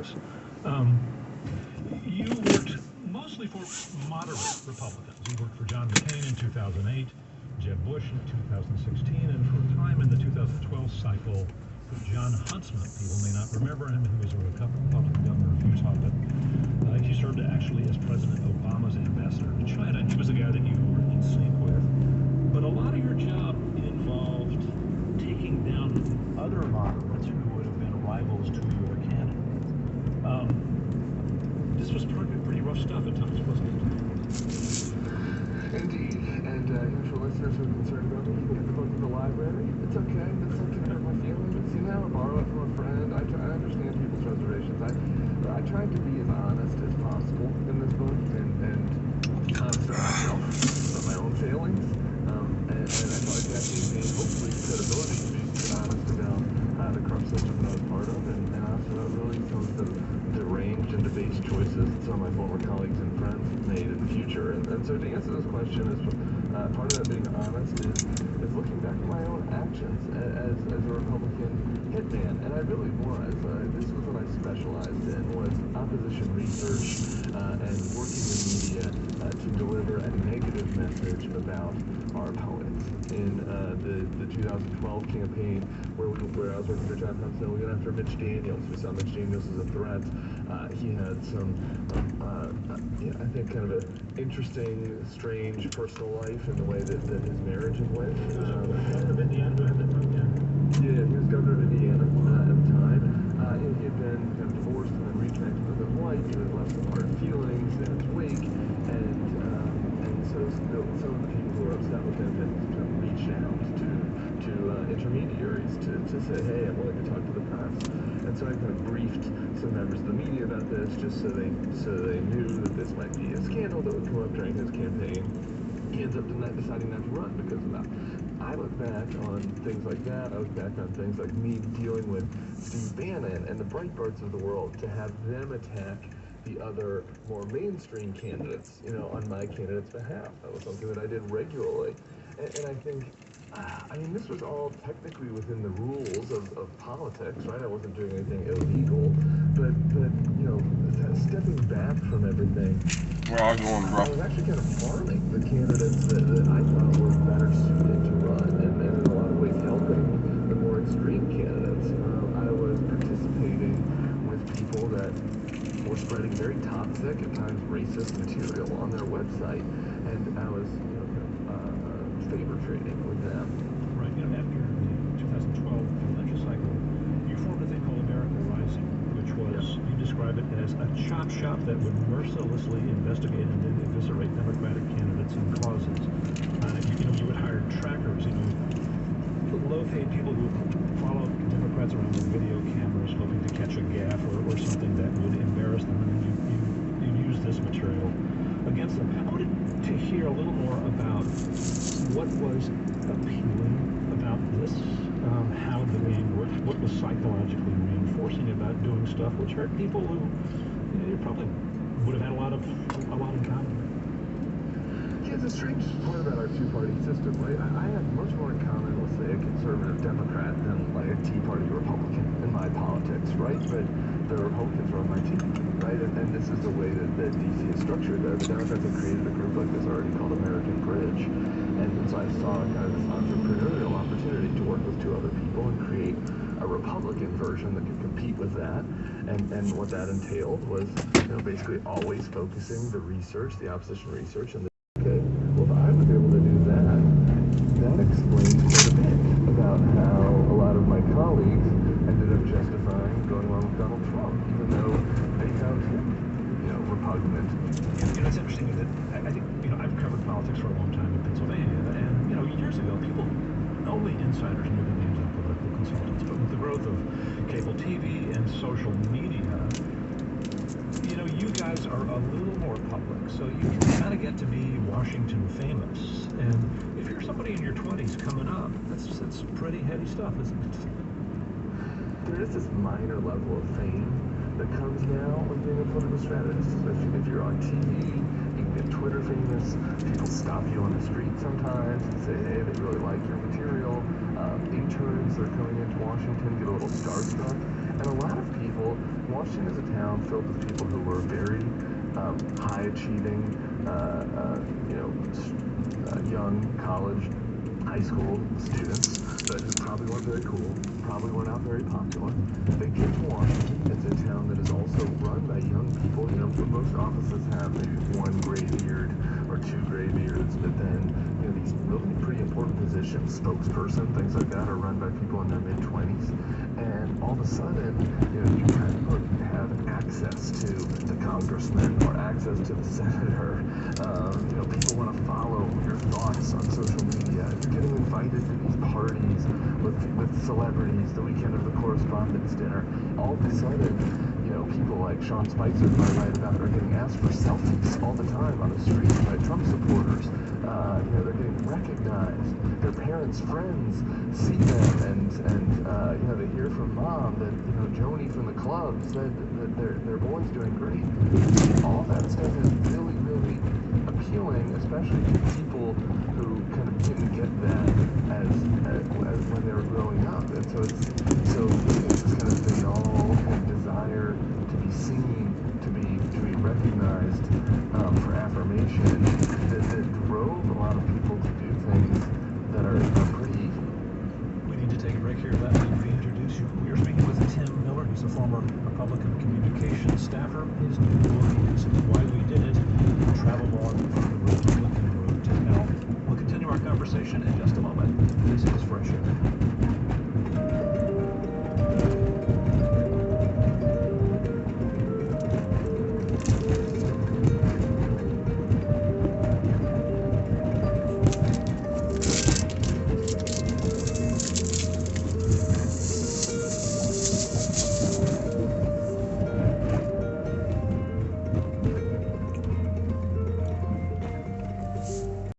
this. You worked mostly for moderate Republicans. You worked for John McCain in 2008, Jeb Bush in 2016, and for a time in the 2012 cycle for John Huntsman. People may not remember him. He was a Republican governor of Utah, but he served actually as President Obama's ambassador to China, and he was the guy that you were in sync with. But a lot of your job involved taking down other moderates who would have been rivals to your candidate. This was pretty rough stuff at times, wasn't it? Indeed, and for listeners who are concerned about me, you can get the book in the library. It's okay. It's not going to hurt my feelings. You know, borrow it from a friend. I understand people's reservations. I tried to be as honest as possible in this book and honest with myself about my own failings. And I thought that gave me hopefully credibility to be honest about the corrupt system that I was part of, and honest about really some of the deranged and debased choices that some of my former colleagues and friends have made in the future. And so to answer this question, is part of that being honest is looking back at my own actions as a Republican hitman, and I really was. This was what I specialized in, was opposition research and working in media to deliver a negative message about our opponents. In the 2012 campaign, where I was working for John Huntsman, we went after Mitch Daniels. We saw Mitch Daniels as a threat. He had some, I think, kind of an interesting, strange personal life in the way that his marriage had went. He was governor of Indiana, who had that right? Yeah, he was governor of Indiana at the time. He had been kind of divorced and then reconnected with his wife. He had left some hard feelings in his wake, and so some of the people who were upset with him had kind of reached out to intermediaries to say, hey, I'm willing to talk to the press. And so I kind of briefed some members of the media about this, just so they knew that this might be a scandal that would come up during his campaign. He ends up deciding not to run because of that. I look back on things like that. I look back on things like me dealing with Steve Bannon and the Breitbarts of the world, to have them attack the other more mainstream candidates, on my candidate's behalf. That was something that I did regularly. And I think, this was all technically within the rules of politics, right? I wasn't doing anything illegal, but stepping back from everything, we're all going, bro. I was actually kind of farming the candidates that I thought were better suited to run, and in a lot of ways helping the more extreme candidates. I was participating with people that were spreading very toxic, at times racist material on their website, and I was favor trading with them. Right. After the 2012 presidential cycle, you formed a thing called America Rising, which was, you describe it as a chop shop that would mercilessly investigate and then eviscerate Democratic candidates and causes. You would hire trackers, low-paid people who would follow Democrats around with video cameras, hoping to catch a gaffe or something that would embarrass them, and then you use this material against them. I wanted to hear a little more about what was appealing about this, how the game worked, what was psychologically reinforcing about doing stuff which hurt people who you probably would have had a lot in common. Yeah, it's a strange part about our two-party system, right? I have much more in common with, say, a conservative Democrat than like a Tea Party Republican in my politics, right? But the Republicans are on my team, right? And this is the way that DC is structured. The Democrats have created a group like this already called American Bridge. And so I saw kind of this entrepreneurial opportunity to work with two other people and create a Republican version that could compete with that. And what that entailed was, basically always focusing the research, the opposition research, and okay, well, if I was able to do that, that explains quite a bit about how a lot of my colleagues ended up justifying going along with Donald Trump, even though they found him, repugnant. It's interesting that I think, I've covered politics for a long time in Pennsylvania, and, years ago, only insiders knew the names of political consultants, but with the growth of cable TV and social media, you guys are a little more public, so you can kind of get to be Washington famous. And if you're somebody in your 20s coming up, that's pretty heady stuff, isn't it? There is this minor level of fame that comes now with being a political strategist. If you're on TV, you can get Twitter famous. People stop you on the street sometimes and say, hey, they really like your material. Interns that are coming into Washington get a little starstruck. And a lot of people people. Washington is a town filled with people who were very high-achieving, young college, high school students, but who probably weren't very cool, probably weren't out very popular. They came to Washington. It's a town that is also run by young people. Most offices have maybe one gray-beard or two gray-beards, but then these really pretty important positions, spokesperson, things like that, are run by people in their mid-20s. And all of a sudden, you kind of have access to the congressman or access to the senator. People want to follow your thoughts on social media. You're getting invited to these parties with celebrities the weekend of the correspondence dinner. All of a sudden, people like Sean Spicer, who I write about, are getting asked for selfies all the time on the street by Trump supporters. They're getting recognized. Their parents' friends see them, and they hear from mom that Joni from the club said that their boy's doing great. All that stuff is really, really appealing, especially to people who kind of didn't get that as when they were growing up. And so it's this kind of banal desire to be seen, to be recognized for affirmation that drove a lot of people to do things that are pretty evil. We need to take a break here. Let me reintroduce you. We are speaking with Tim Miller. He's a former Republican communications staffer. His new book is Why We Did It, Travelogue from the Republican Road to Hell. We'll continue our conversation in just a moment. This is Fresh Air.